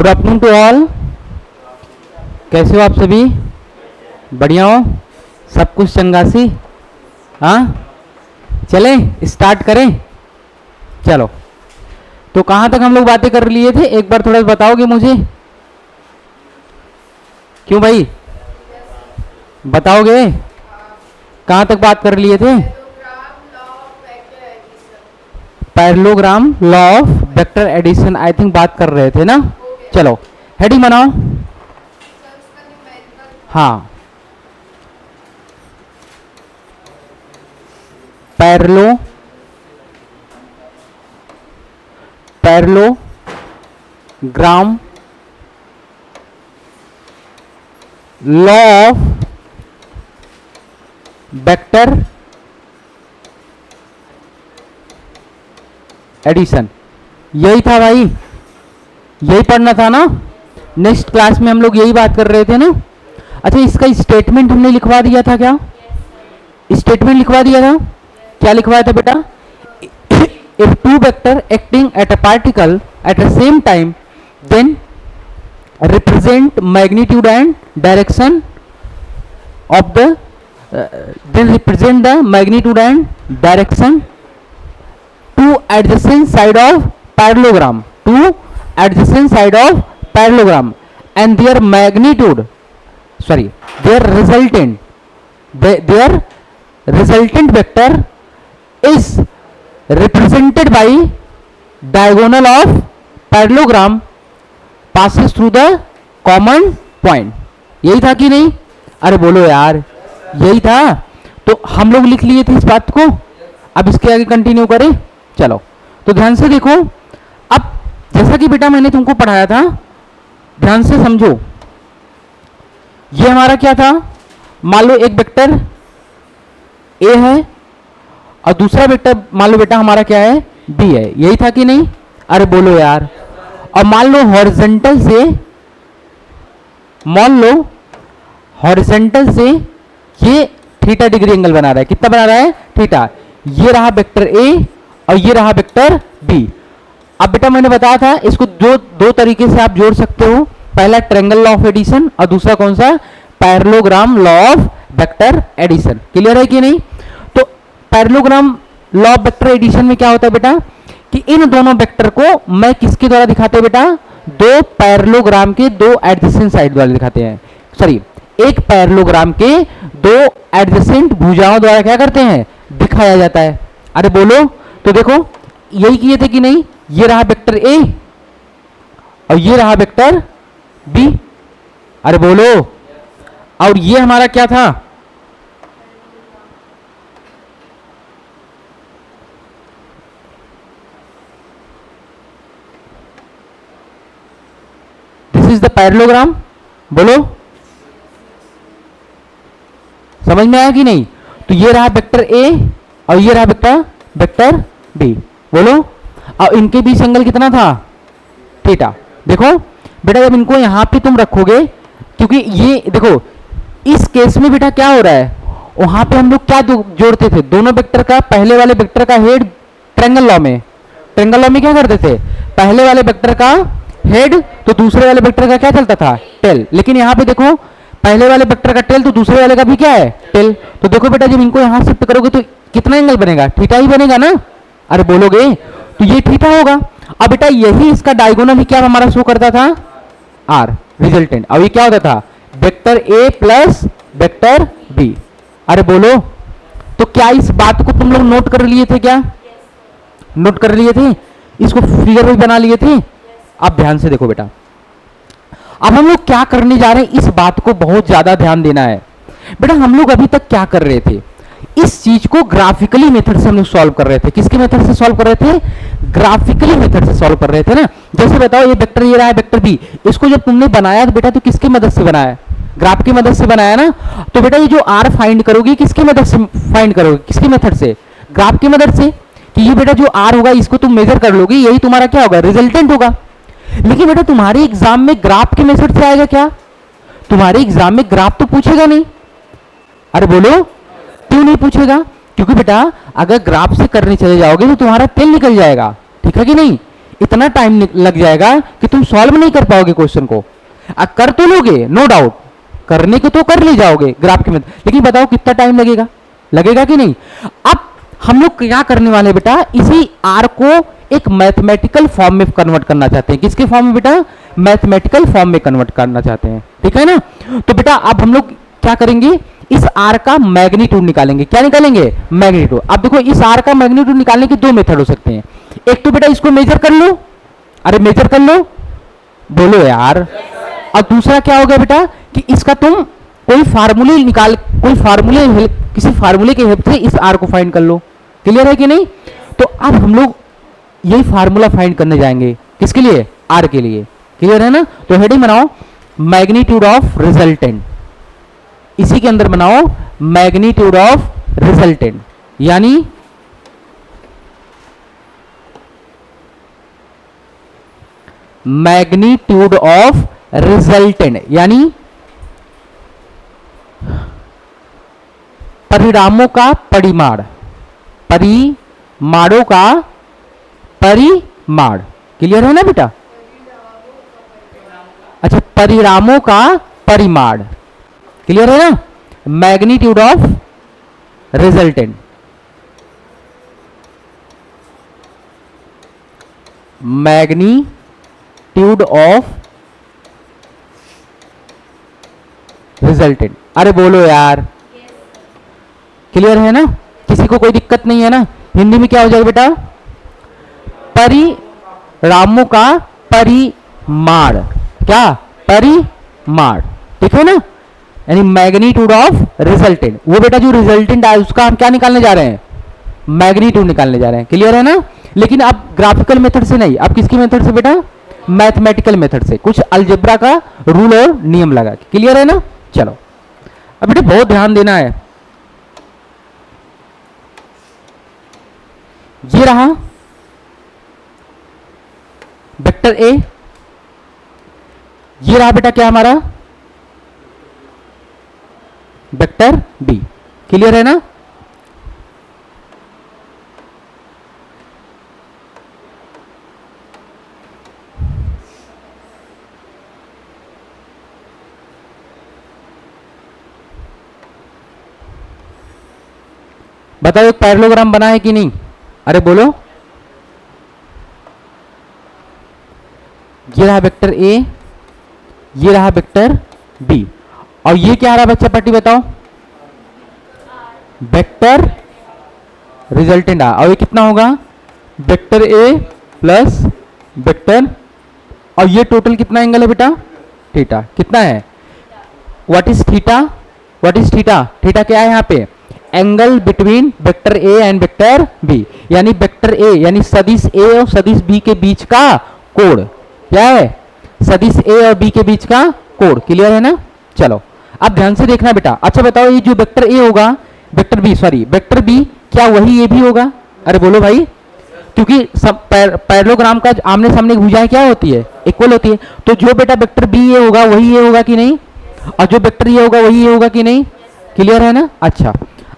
Good afternoon to all. कैसे हो आप सभी? बढ़िया हो? सब कुछ चंगासी? हाँ, चले स्टार्ट करें। चलो, तो कहाँ तक हम लोग बातें कर लिए थे, एक बार थोड़ा बताओगे मुझे? क्यों भाई, बताओगे? कहाँ तक बात कर लिए थे? Parallelogram, law of vector addition, I think बात कर रहे थे ना। चलो हेडिंग बनाओ। हाँ, parallelogram, law of vector addition, यही था भाई, यही पढ़ना था ना। नेक्स्ट क्लास में हम लोग यही बात कर रहे थे ना। अच्छा, इसका स्टेटमेंट हमने लिखवा दिया था क्या? स्टेटमेंट लिखवा दिया था। क्या लिखवाया था बेटा? If two vector acting at a particle at the same time then represent magnitude and direction of the then represent the magnitude and direction two adjacent side of parallelogram, two adjacent side of parallelogram, and their magnitude, sorry, their resultant vector is represented by diagonal of parallelogram passes through the common point। यही था कि नहीं? अरे बोलो यार, यही था। तो हम लोग लिख लिए थे इस बात को। अब इसके आगे कंटिन्यू करें। चलो, तो ध्यान से देखो। अब जैसा कि बेटा मैंने तुमको पढ़ाया था, ध्यान से समझो। ये हमारा क्या था? मान लो एक वेक्टर ए है और दूसरा वेक्टर मान लो बेटा हमारा क्या है? बी है। यही था कि नहीं? अरे बोलो यार। और मान लो हॉरिजॉन्टल से, मान लो हॉरिजॉन्टल से ये थीटा डिग्री एंगल बना रहा है। कितना बना रहा है? थीटा। ये रहा वेक्टर ए और ये रहा वेक्टर बी। अब बेटा मैंने बताया था इसको दो तरीके से आप जोड़ सकते हो। पहला ट्रायंगल लॉ ऑफ एडिशन और दूसरा कौन सा? Parallelogram law of vector addition. Clear है कि नहीं? तो parallelogram law of vector addition में क्या होता है बेटा कि इन दोनों वेक्टर को मैं किसके द्वारा दिखाते हैं बेटा? दो पैरेललोग्राम के दो एडजेसेंट साइड द्वारा दिखाते हैं। सॉरी, एक पैरेललोग्राम के दो एडजेसेंट भुजाओं द्वारा क्या करते हैं? दिखाया जाता है। अरे बोलो। तो देखो, यही किए थे कि नहीं? ये रहा वेक्टर ए और ये रहा वेक्टर बी। अरे बोलो। और ये हमारा क्या था? This is the parallelogram. बोलो, समझ में आया कि नहीं? तो ये रहा वेक्टर ए और ये रहा वेक्टर बी। बोलो। और इनके बीच एंगल कितना था? थीटा। देखो बेटा, जब इनको यहां पे तुम रखोगे, क्योंकि ये देखो इस केस में बेटा क्या हो रहा है, वहां पे हम लोग क्या जोड़ते थे? दोनों वेक्टर का, पहले वाले वेक्टर का हेड ट्रायंगल लॉ में क्या करते थे? पहले वाले वेक्टर का हेड तो दूसरे वाले वेक्टर का क्या चलता था? टेल। लेकिन यहां पे देखो, पहले वाले वेक्टर का टेल तो दूसरे वाले का भी क्या है? टेल। तो देखो बेटा, जब इनको यहां शिफ्ट करोगे तो कितना एंगल बनेगा? थीटा ही बनेगा ना। अरे बोलोगे, तो ये थीटा होगा। अब बेटा यही इसका डायगोनल ही क्या हमारा शो करता था? R, resultant. अब ये क्या होता था? Vector A plus vector B. अरे बोलो। तो क्या इस बात को तुम लोग नोट कर लिए थे क्या? नोट कर लिए थे? इसको फिगर भी बना लिए थे? अब ध्यान से देखो बेटा, अब हम लोग क्या करने जा रहे हैं, इस बात को बहुत ज्यादा ध्यान देना है बेटा। हम लोग अभी तक क्या कर रहे थे? इस चीज को ग्राफिकली मेथड से हम लोग सॉल्व कर रहे थे। किसके मेथड से सॉल्व कर रहे थे? ग्राफिकली मेथड से सॉल्व कर रहे थे ना। जैसे बताओ, ये वेक्टर ये रहा है वेक्टर बी, इसको जब तुमने बनाया तो बेटा तो किसकी मदद से बनाया? ग्राफ की मदद से बनाया ना। तो बेटा ये जो आर फाइंड करोगे किसकी मदद से फाइंड करोगे? किसकी मेथड से? ग्राफ की मदद से। कि ये बेटा जो आर होगा इसको तुम मेजर कर लोगे, यही तुम्हारा क्या होगा? रिजल्टेंट होगा। लेकिन बेटा तुम्हारे एग्जाम में ग्राफ के मेथड से आएगा क्या? तुम्हारे एग्जाम में ग्राफ तो पूछेगा नहीं। अरे बोलो, क्यों नहीं पूछेगा? क्योंकि बेटा अगर ग्राफ से करने चले जाओगे तो तुम्हारा तेल निकल जाएगा। ठीक है कि नहीं? इतना टाइम लग जाएगा कि तुम सॉल्व नहीं कर पाओगे क्वेश्चन को। कर तो लोगे, नो डाउट, करने को तो कर ले जाओगे ग्राफ की मदद, लेकिन बताओ कितना टाइम लगेगा, लगेगा कि नहीं। अब हम लोग क्या करने वाले बेटा, इसी आर को एक मैथमेटिकल फॉर्म में कन्वर्ट करना चाहते हैं। किसके फॉर्म में बेटा, मैथमेटिकल फॉर्म में कन्वर्ट करना चाहते हैं, ठीक है ना। तो बेटा अब हम लोग क्या करेंगे, इस आर का मैग्नीट्यूड निकालेंगे। क्या निकालेंगे, मैग्नीट्यूड। अब देखो इस आर का मैग्नीट्यूड निकालने के दो मेथड हो सकते हैं। एक तो बेटा इसको मेजर कर लो, अरे मेजर कर लो, बोलो यार। और दूसरा क्या हो गया बेटा कि इसका तुम कोई फार्मूले निकाल, कोई फार्मूले, किसी फार्मूले के हेल्प से इस आर को फाइंड कर लो। क्लियर है कि नहीं। तो अब हम लोग यही फार्मूला फाइंड करने जाएंगे, किसके लिए, आर के लिए। क्लियर है ना। तो हेडिंग बनाओ मैग्नीट्यूड ऑफ रिजल्टेंट, इसी के अंदर बनाओ मैग्नीट्यूड ऑफ रिजल्टेंट, यानी मैग्नीट्यूड ऑफ रिजल्टेंट, यानी परिणामों का परिमाण, परिमाणों का परिमाण। क्लियर है ना बेटा। अच्छा, परिणामों का परिमाण, क्लियर है ना। Magnitude of resultant, magnitude of resultant. अरे बोलो यार, क्लियर है ना, किसी को कोई दिक्कत नहीं है ना। हिंदी में क्या हो जाएगा बेटा, परिणामों का परिमाण, क्या, परिमाण, ठीक है ना। यानी मैग्नीट्यूड ऑफ रिजल्टेंट, वो बेटा जो रिजल्टेंट आया उसका हम क्या निकालने जा रहे हैं, मैग्नीट्यूड निकालने जा रहे हैं। क्लियर है ना। लेकिन अब ग्राफिकल मेथड से नहीं, अब किसकी मेथड से बेटा, मैथमेटिकल मेथड से, कुछ अलजेब्रा का रूल और नियम लगा के। क्लियर है ना। चलो अब बेटा बहुत ध्यान देना है। ये रहा वेक्टर ए, ये रहा बेटा क्या हमारा वेक्टर बी। क्लियर है ना। बताओ एक पैरेललोग्राम बना है कि नहीं, अरे बोलो। ये रहा वेक्टर ए, ये रहा वेक्टर बी, और ये क्या रहा बच्चा पट्टी बताओ, वेक्टर रिजल्टेंट आ। और ये कितना होगा, वेक्टर ए प्लस वेक्टर, और ये टोटल कितना एंगल है बेटा, थीटा। कितना है, what is theta, what is theta, theta क्या है यहाँ पे, angle between vector A and vector B, यानी वेक्टर ए यानी सदिश ए और सदिश बी के बीच का कोण। क्या है, सदिश ए और बी के बीच का कोण। क्लियर है ना। चलो अब ध्यान से देखना बेटा। अच्छा बताओ ये जो वेक्टर ए होगा, vector B, sorry vector B, क्या वही ए भी होगा, अरे बोलो भाई। क्योंकि सब पैरेललोग्राम का आमने सामने की भुजाएं क्या होती है, इक्वल होती है। तो जो बेटा वेक्टर बी ए होगा वही ए होगा कि नहीं, और जो वेक्टर ए होगा वही ए होगा कि नहीं। क्लियर है ना। अच्छा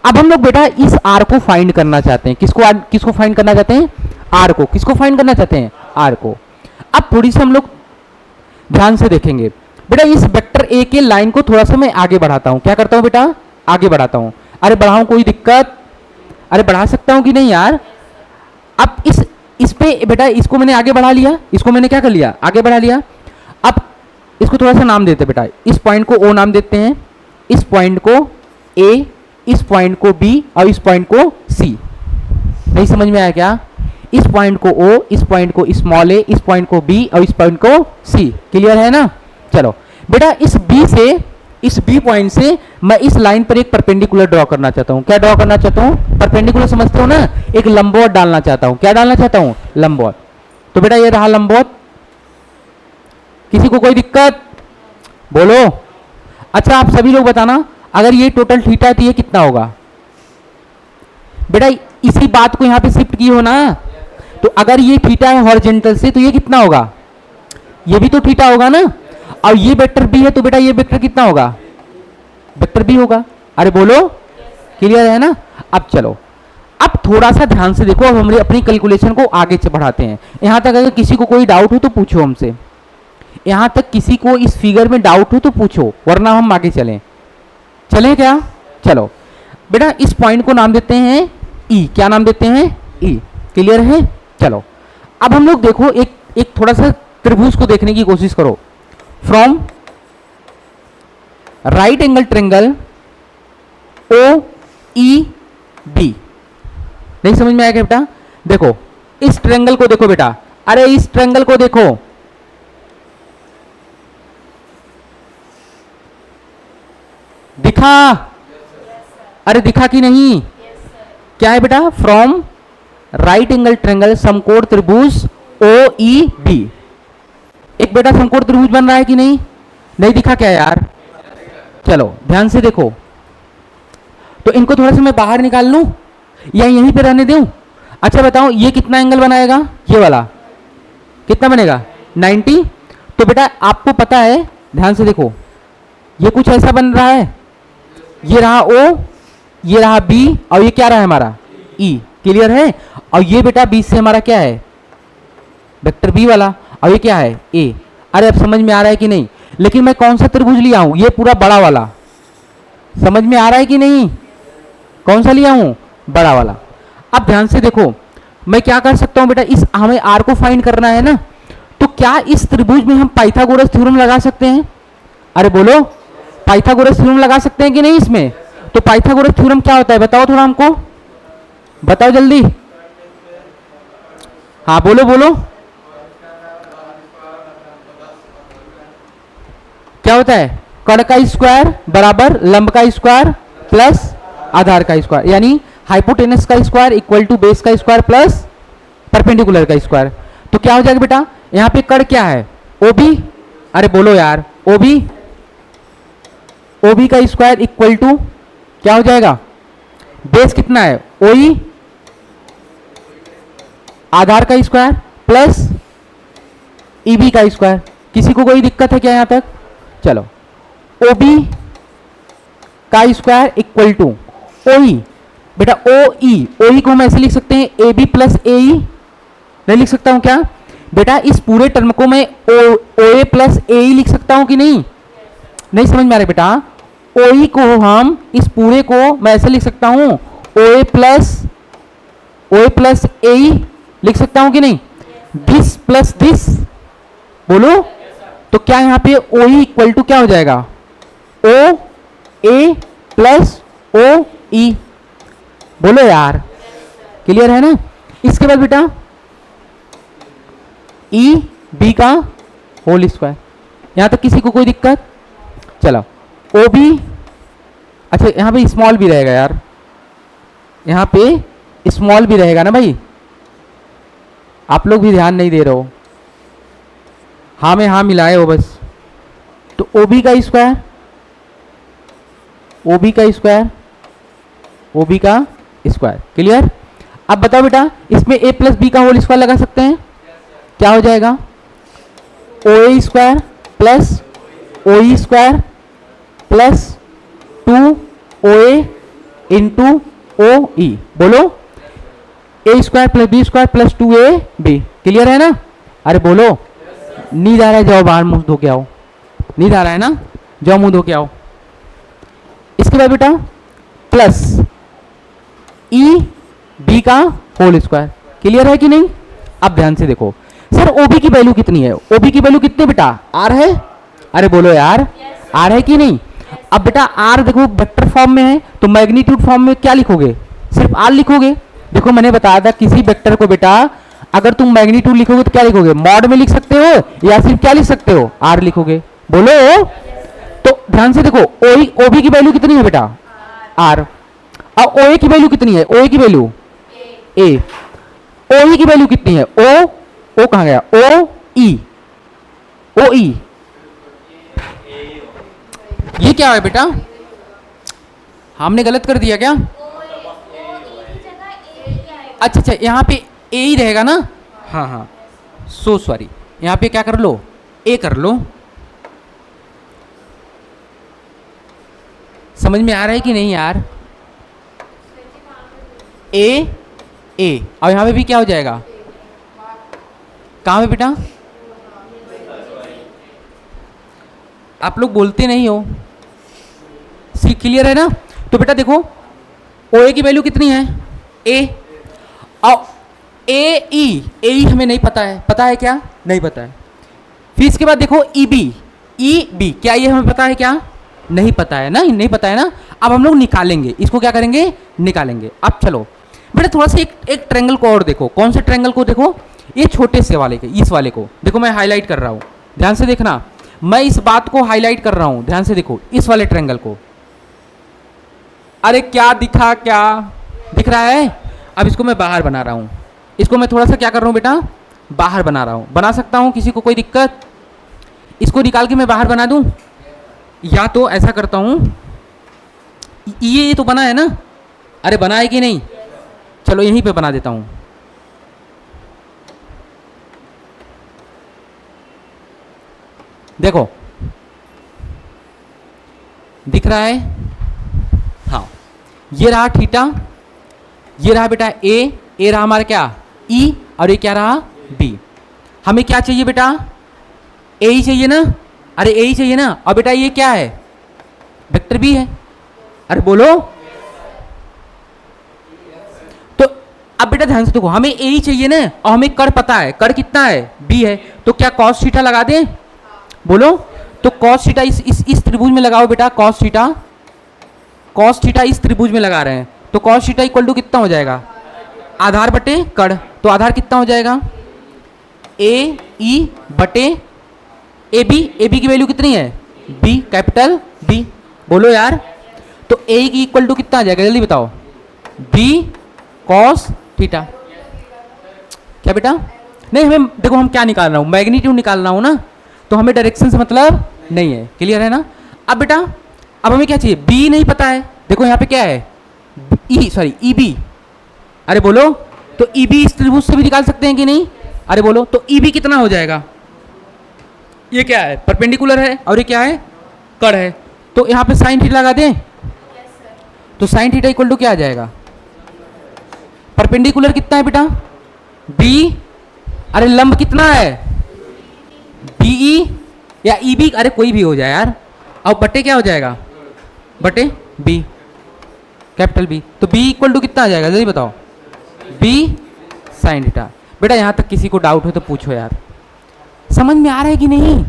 अब हम लोग बेटा इस आर को फाइंड करना चाहते हैं। किसको फाइंड करना चाहते हैं, आर को। किसको फाइंड करना चाहते हैं, आर को। अब थोड़ी सी हम लोग ध्यान से देखेंगे बेटा। इस वेक्टर ए के लाइन को थोड़ा सा मैं आगे बढ़ाता हूं। क्या करता हूं बेटा, आगे बढ़ाता हूं। अरे बढ़ाऊं, कोई दिक्कत, अरे बढ़ा सकता हूं कि नहीं यार। अब इस पे बेटा इसको मैंने आगे बढ़ा लिया, इसको मैंने क्या कर लिया, आगे बढ़ा लिया। अब इसको थोड़ा सा नाम देते बेटा, इस पॉइंट को ओ नाम देते हैं, इस पॉइंट को ए, इस पॉइंट को बी और इस पॉइंट को सी। नहीं समझ में आया क्या, इस पॉइंट को ओ, इस पॉइंट को स्मॉल ए, इस पॉइंट को बी और इस पॉइंट को सी। क्लियर है ना। चलो बेटा इस बी से, इस बी पॉइंट से मैं इस लाइन पर एक परपेंडिकुलर ड्रॉ करना चाहता हूं। क्या ड्रॉ करना चाहता हूं, परपेंडिकुलर समझते हो ना, एक लंबवत डालना चाहता हूं। क्या डालना चाहता हूं, लंबवत। तो बेटा ये रहा लंबवत। किसी को कोई दिक्कत, बोलो। अच्छा आप सभी लोग बताना, अगर ये टोटल थीटा है तो ये कितना होगा बेटा। इसी बात को यहां पे शिफ्ट की हो ना, तो अगर ये थीटा है हॉरिजॉन्टल से तो ये कितना होगा, ये भी तो थीटा होगा ना। और ये वेक्टर बी है तो बेटा ये वेक्टर कितना होगा, वेक्टर बी होगा। अरे बोलो, क्लियर है ना। अब चलो अब थोड़ा सा ध्यान से देखो, अब हम अपनी कैलकुलेशन को आगे से बढ़ाते हैं। यहां तक अगर किसी को कोई डाउट हो तो पूछो हमसे, यहां तक किसी को इस फिगर में डाउट हो तो पूछो, वरना हम आगे चलें। चलें क्या? चलो बेटा, इस पॉइंट को नाम देते हैं ई। क्या नाम देते हैं? ई। क्लियर है? चलो अब हम लोग देखो एक थोड़ा सा त्रिभुज को देखने की कोशिश करो। From right angle triangle O E B. नहीं समझ में आया क्या बेटा? देखो इस ट्रेंगल को देखो बेटा, अरे इस ट्रेंगल को देखो, दिखा? अरे दिखा कि नहीं? क्या है बेटा? फ्रॉम राइट एंगल ट्रेंगल समकोण त्रिभुज ओ ई बी। एक बेटा समकोण त्रिभुज बन रहा है कि नहीं? नहीं दिखा क्या यार? चलो ध्यान से देखो, तो इनको थोड़ा सा मैं बाहर निकाल लूं या यहीं पे रहने दूं? अच्छा बताओ, ये कितना एंगल बनाएगा? ये वाला कितना बनेगा? 90। तो बेटा आपको पता है, ध्यान से देखो, ये कुछ ऐसा बन रहा है, ये रहा O, ये रहा B, और ये क्या रहा है हमारा? E। क्लियर है? और ये बेटा बीच से हमारा क्या है? वेक्टर B वाला, और ये क्या है? A। अरे अब समझ में आ रहा है कि नहीं? लेकिन मैं कौन सा त्रिभुज लिया हूं? ये पूरा बड़ा वाला। समझ में आ रहा है कि नहीं? कौन सा लिया हूं? बड़ा वाला। अब ध्यान से देखो, मैं क्या कर सकता हूं बेटा, इस हमें R को फाइंड करना है ना, तो क्या इस त्रिभुज में हम पाइथागोरस थ्योरम लगा सकते हैं? अरे बोलो, पाइथागोरस थ्योरम लगा सकते हैं कि नहीं इसमें? तो पाइथागोरस थ्योरम क्या होता है बताओ थोड़ा हमको, बताओ जल्दी। हाँ बोलो बोलो, क्या होता है? कर्ण का स्क्वायर बराबर लंब का स्क्वायर प्लस आधार का स्क्वायर, यानी हाइपोटेनस का स्क्वायर इक्वल टू बेस का स्क्वायर प्लस परपेंडिकुलर का स्क्वायर। तो क्या हो जाएगा बेटा? यहां पे कर्ण क्या है? ओबी। अरे बोलो यार, ओबी, ओबी का स्क्वायर इक्वल टू क्या हो जाएगा? बेस कितना है? ओई, आधार का स्क्वायर प्लस ईबी का स्क्वायर। किसी को कोई दिक्कत है क्या यहां तक? चलो, ओबी का स्क्वायर इक्वल टू ओई, बेटा ओ ई, ओई को हम ऐसे लिख सकते हैं ए बी प्लस ए ई। नहीं लिख सकता हूं क्या बेटा? इस पूरे टर्म को मैं ओ ए प्लस ए ई लिख सकता हूं कि नहीं? नहीं समझ में आ रहा बेटा? ओ ई को हम इस पूरे को मैं ऐसे लिख सकता हूं ओ ए प्लस ए ई लिख सकता हूं कि नहीं? दिस प्लस दिस, बोलो। तो क्या यहां पे ओ ई इक्वल टू क्या हो जाएगा? ओ ए प्लस ओ ई। बोलो यार, क्लियर है ना? इसके बाद बेटा ई बी का होल स्क्वायर। यहां तक किसी को कोई दिक्कत? चलो, ओ बी, अच्छा यहां पे स्मॉल भी रहेगा यार, यहां पे स्मॉल भी रहेगा ना भाई, आप लोग भी ध्यान नहीं दे रहे हो। हाँ में हाँ मिलाए हो बस। तो ओ बी का स्क्वायर, ओ बी का स्क्वायर, ओ बी का स्क्वायर। क्लियर? अब बताओ बेटा, इसमें ए प्लस बी का होल स्क्वायर लगा सकते हैं? क्या हो जाएगा? O A square plus O E square plus 2 O A into O E. बोलो, A square plus B square plus 2 B. Clear है ना? अरे बोलो, नींद आ रहा है? जाओ बाहर मुंह धो के आओ। नींद आ रहा है ना? जाओ मुंह धो के आओ। इसके बाद बेटा प्लस ई बी का होल स्क्वायर। क्लियर है कि नहीं? अब ध्यान से देखो, सर ओबी की वैल्यू कितनी है? ओबी की वैल्यू कितनी बेटा? आर है। अरे बोलो यार, आर है कि नहीं? अब बेटा आर देखो वेक्टर फॉर्म में है, तो मैग्नीट्यूड फॉर्म में क्या लिखोगे? सिर्फ आर लिखोगे। देखो मैंने बताया था, किसी वेक्टर को बेटा अगर तुम मैग्नीट्यूड लिखोगे तो क्या लिखोगे? मॉड में लिख सकते हो या सिर्फ क्या लिख सकते हो? आर लिखोगे। बोलो। तो ध्यान से देखो, ओबी की वैल्यू कितनी है बेटा? आर। अब ओ ए की वैल्यू कितनी है? ओ ए की वैल्यू ए। ओ ई की वैल्यू कितनी है? ओ कहां गया? ओ ई, ओ ई। ये क्या है बेटा? हमने गलत कर दिया क्या? अच्छा अच्छा, यहां पे ए ही रहेगा ना? हाँ हाँ, सो सॉरी, यहां पे क्या कर लो? ए कर लो। समझ में आ रहा है कि नहीं यार? ए और यहाँ पे भी क्या हो जाएगा, कहाँ पे बेटा, आप लोग बोलते नहीं हो, सी क्लियर है ना। तो बेटा देखो ओ ए की वैल्यू कितनी है ए, और ए ई हमें नहीं पता है, पता है क्या, नहीं पता है। फिर इसके बाद देखो ई बी क्या ये हमें पता है क्या, नहीं पता है ना, नहीं पता है ना। अब हम लोग निकालेंगे इसको, क्या करेंगे, निकालेंगे। अब चलो बेटा थोड़ा सा एक ट्रायंगल को और देखो, कौन से ट्रायंगल को देखो, ये छोटे से वाले के, इस वाले को देखो, मैं हाईलाइट कर रहा हूँ, ध्यान से देखना, मैं इस बात को हाईलाइट कर रहा हूँ, ध्यान से देखो इस वाले ट्रायंगल को। अरे क्या दिखा, क्या दिख रहा है। अब इसको मैं बाहर बना रहा हूँ, इसको मैं थोड़ा सा क्या कर रहा हूँ बेटा, बाहर बना रहा हूँ, बना सकता हूँ, किसी को कोई दिक्कत, इसको निकाल के मैं बाहर बना दूँ, या तो ऐसा करता हूँ, ये तो बना है ना, अरे बना है कि नहीं, चलो यहीं पे बना देता हूँ। देखो दिख रहा है, हाँ ये रहा थीटा, ये रहा बेटा ए रहा हमारा क्या ई, और ये क्या रहा बी। हमें क्या चाहिए बेटा, ए ही चाहिए ना, अरे ए ही चाहिए ना। और बेटा ये क्या है, वेक्टर बी है, अरे बोलो। तो अब बेटा ध्यान से देखो, हमें ए ही चाहिए ना, और हमें कर पता है, कर कितना है, बी है, तो क्या कॉस थीटा लगा दें, बोलो। तो कॉस थीटा इस त्रिभुज में लगाओ बेटा, कॉस थीटा इस त्रिभुज में लगा रहे हैं, तो कॉस थीटा इक्वल टू कितना हो जाएगा, आधार बटे कड़, तो आधार कितना हो जाएगा, ए ई बटे ए बी की वैल्यू कितनी है, बी, कैपिटल बी, बोलो यार। तो ए की इक्वल टू कितना आ जाएगा, जल्दी बताओ, बी कॉस थीटा, क्या बेटा, नहीं हमें देखो हम क्या निकाल रहा हूँ, मैग्नीट्यूड निकाल रहा हूँ ना, तो हमें डायरेक्शन से मतलब नहीं है, क्लियर है ना। अब बेटा अब हमें क्या चाहिए, बी नहीं पता है, देखो यहाँ पे क्या है, ई बी, अरे बोलो। तो ई बी इस त्रिभुज से भी निकाल सकते हैं कि नहीं, अरे बोलो। तो ई बी कितना हो जाएगा, ये क्या है, परपेंडिकुलर है, और ये क्या है, कड़ है, तो यहाँ पे साइन थीटा लगा दें, तो साइन थीटा इक्वल टू क्या आ जाएगा, परपेंडिकुलर कितना है बेटा, बी, अरे लंब कितना है, बीई या ई बी, अरे कोई भी हो जाए यार, अब बटे क्या हो जाएगा, बटे बी, कैपिटल बी। तो बी इक्वल टू कितना आ जाएगा, जल्दी बताओ, बी साइन थीटा। बेटा यहाँ तक किसी को डाउट हो तो पूछो यार, समझ में आ रहा है कि नहीं।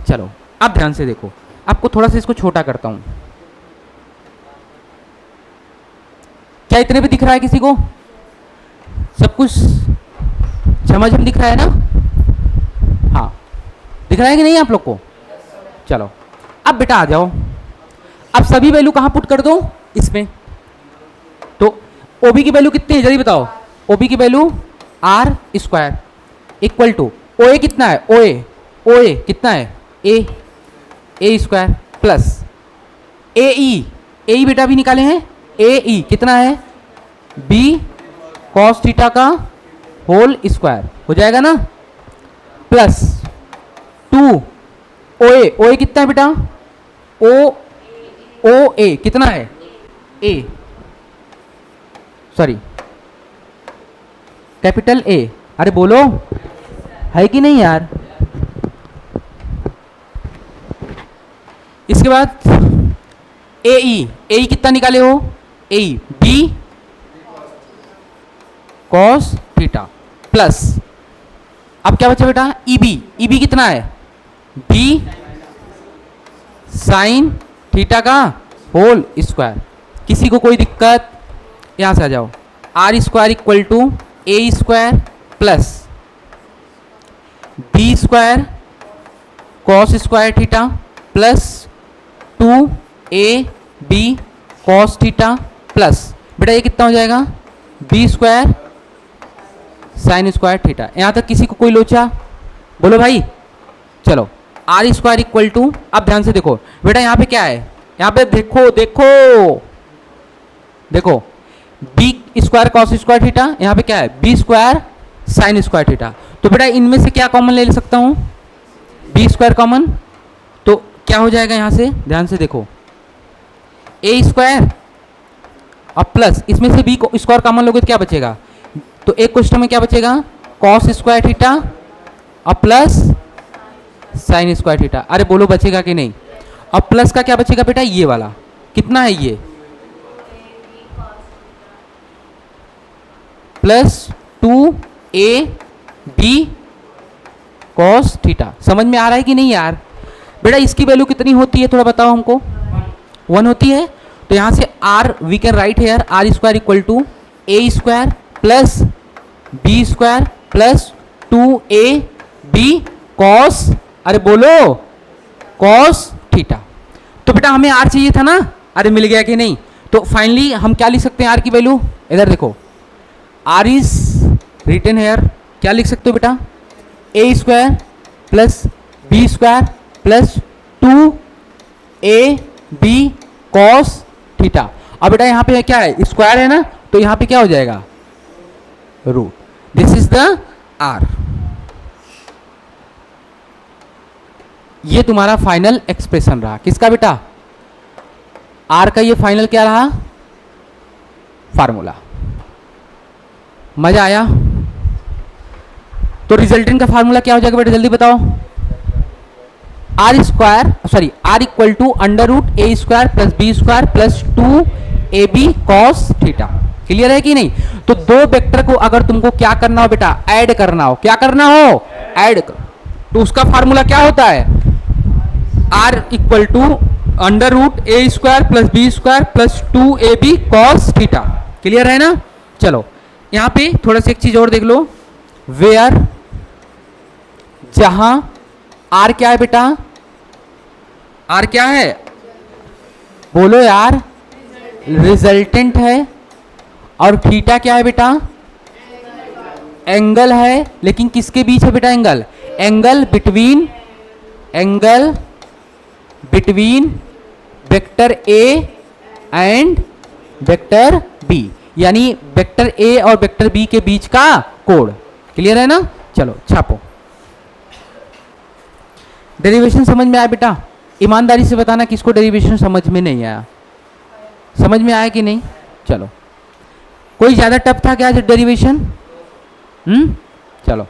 चलो अब ध्यान से देखो, आपको थोड़ा सा इसको छोटा करता हूं, क्या इतने पे दिख रहा है किसी को, सब कुछ झमाझम दिख रहा है ना, हाँ दिख रहा है कि नहीं आप लोग को। चलो अब बेटा आ जाओ, अब सभी वैल्यू कहाँ पुट कर दो, इसमें। तो ओबी की वैल्यू कितनी है, जल्दी बताओ, ओबी की value R square equal to OA कितना है, ओए कितना है, ए स्क्वायर प्लस ए ई बेटा भी निकाले हैं, ए ई कितना है, बी कॉस थीटा का होल स्क्वायर हो जाएगा ना, प्लस 2 ओए कितना है बेटा, ओ ए कितना है, ए सॉरी कैपिटल ए, अरे बोलो है कि नहीं यार। इसके बाद ए ई कितना निकाले हो, A B cos theta plus, अब क्या बचा बेटा, ई बी कितना है, बी साइन थीटा का होल स्क्वायर। किसी को कोई दिक्कत, यहां से आ जाओ, R square equal to A square plus B square cos square theta plus 2 B cos theta plus, बेटा ये कितना हो जाएगा, B square sine square theta. यहां तक किसी को कोई लोचा, बोलो भाई। चलो आर स्क्वायर इक्वल टू, अब ध्यान से देखो बेटा यहाँ पे क्या है, यहाँ पे देखो B square cos square theta, यहाँ पे क्या है, B square sine square theta. तो बेटा इनमें से क्या कॉमन ले सकता हूँ, बी स्क्वायर कॉमन, तो क्या हो जाएगा यहाँ से, ध्यान से देखो, ए स्क्वायर अब प्लस इसमें से बी को स्क्वायर कॉमन लोगे तो क्या बचेगा, तो एक क्वेश्चन में क्या बचेगा, कॉस स्क्वायर थीटा अब प्लस साइन स्क्वायर थीटा। अरे बोलो बचेगा कि नहीं। अब प्लस का क्या बचेगा बेटा, ये वाला कितना है, ये प्लस 2ab कॉस थीटा। समझ में आ रहा है कि नहीं यार। बेटा इसकी वैल्यू कितनी होती है थोड़ा बताओ हमको, 1 होती है। तो यहां से r we can write here r square equal to a square plus b square plus 2ab cos, अरे बोलो कॉस थीटा। तो बेटा हमें r चाहिए था ना, अरे मिल गया कि नहीं। तो फाइनली हम क्या लिख सकते हैं r की वैल्यू, इधर देखो r इज रिटन हेयर, क्या लिख सकते हो बेटा, a square plus b square plus 2ab cos theta. अब बेटा यहाँ पे क्या है, स्क्वायर है ना, तो यहाँ पे क्या हो जाएगा, root. This is the r। ये तुम्हारा फाइनल एक्सप्रेशन रहा, किसका बेटा, r का ये फाइनल क्या रहा, फार्मूला। मजा आया। तो रिजल्टेंट का फार्मूला क्या हो जाएगा बेटा, जल्दी बताओ, R square sorry R equal to under root A square plus B square plus 2ab cos theta. Clear है कि नहीं। तो दो वेक्टर को अगर तुमको क्या करना हो बेटा, ऐड करना हो, क्या करना हो, ऐड कर, तो उसका फार्मूला क्या होता है, R equal to under root A square plus B square plus 2ab cos theta. Clear है ना। चलो यहां पे थोड़ा सा एक चीज और देख लो, वेयर जहां आर क्या है बेटा, आर क्या है, बोलो यार, रिजल्टेंट है, और थीटा क्या है बेटा, एंगल है, लेकिन किसके बीच है बेटा angle, angle between vector A and vector B, यानी वेक्टर ए और वेक्टर बी के बीच का कोण। क्लियर है ना। चलो छापो। डेरिवेशन समझ में आया बेटा, ईमानदारी से बताना किसको डेरिवेशन समझ में नहीं आया, समझ में आया कि नहीं। चलो कोई ज्यादा टफ था क्या डेरिवेशन, चलो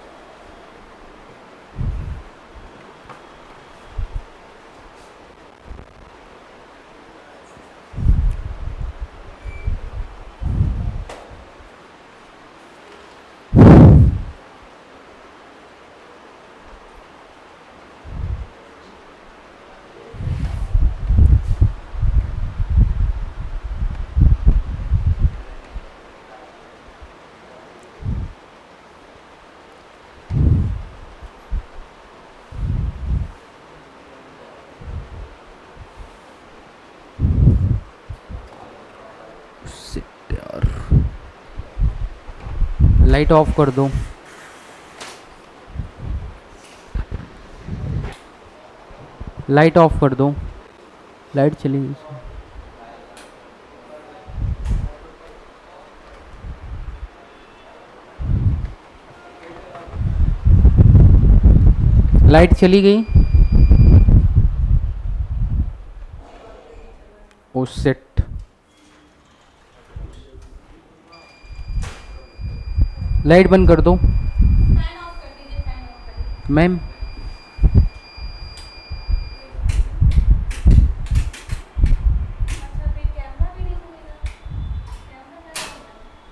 लाइट ऑफ कर दो। लाइट ऑफ कर दो, लाइट चली गई। लाइट चली गई। ओ शिट, लाइट बंद कर दो मैम।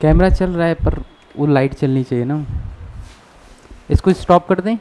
कैमरा चल रहा है पर वो लाइट चलनी चाहिए ना, इसको स्टॉप कर दें।